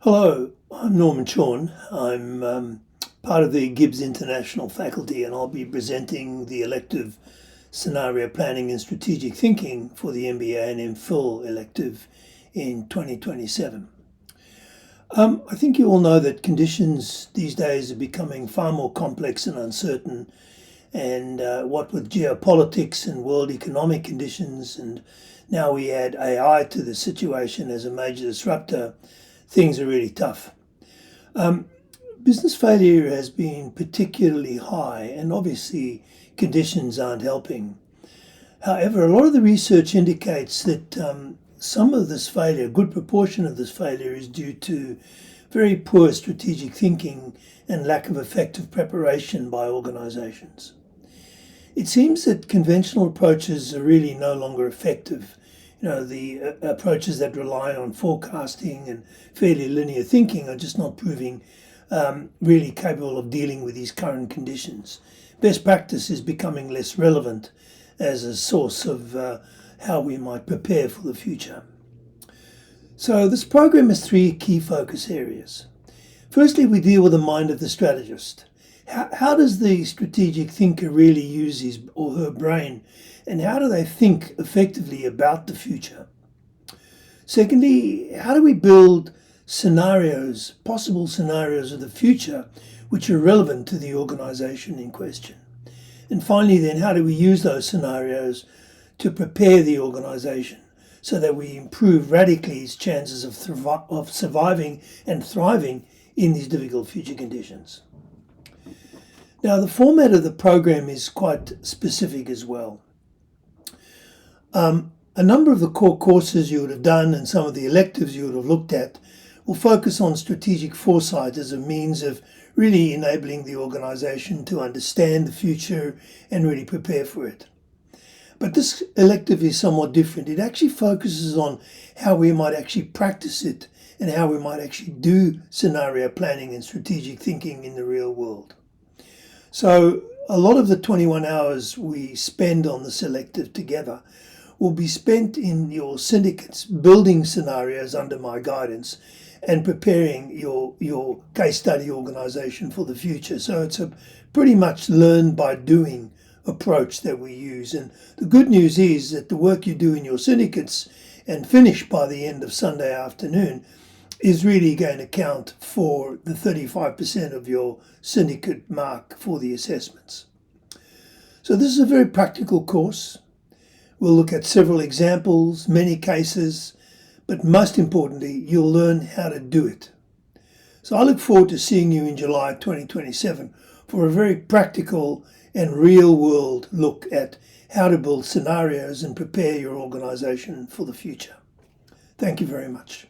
Hello, I'm Norman Shawn. I'm part of the GIBS International faculty, and I'll be presenting the elective Scenario Planning and Strategic Thinking for the MBA and MPhil elective in 2027. I think you all know that conditions these days are becoming far more complex and uncertain, and what with geopolitics and world economic conditions, and now we add AI to the situation as a major disruptor, things are really tough. Business failure has been particularly high, and obviously conditions aren't helping. However, a lot of the research indicates that some of this failure, a good proportion of this failure, is due to very poor strategic thinking and lack of effective preparation by organizations. It seems that conventional approaches are really no longer effective. The approaches that rely on forecasting and fairly linear thinking are just not proving really capable of dealing with these current conditions. Best practice is becoming less relevant as a source of how we might prepare for the future. So this program has three key focus areas. Firstly, we deal with the mind of the strategist. How does the strategic thinker really use his or her brain, and how do they think effectively about the future? Secondly, how do we build scenarios, possible scenarios of the future, which are relevant to the organization in question? And finally, then, how do we use those scenarios to prepare the organization so that we improve radically its chances of surviving and thriving in these difficult future conditions? Now, the format of the program is quite specific as well. A number of the core courses you would have done and some of the electives you would have looked at will focus on strategic foresight as a means of really enabling the organization to understand the future and really prepare for it. But this elective is somewhat different. It actually focuses on how we might actually practice it and how we might actually do scenario planning and strategic thinking in the real world. So a lot of the 21 hours we spend on this elective together will be spent in your syndicates building scenarios under my guidance and preparing your case study organization for the future. So it's a pretty much learn by doing approach that we use. And the good news is that the work you do in your syndicates and finish by the end of Sunday afternoon is really going to count for the 35% of your syndicate mark for the assessments. So this is a very practical course. We'll look at several examples, many cases, but most importantly, you'll learn how to do it. So I look forward to seeing you in July 2027 for a very practical and real-world look at how to build scenarios and prepare your organization for the future. Thank you very much.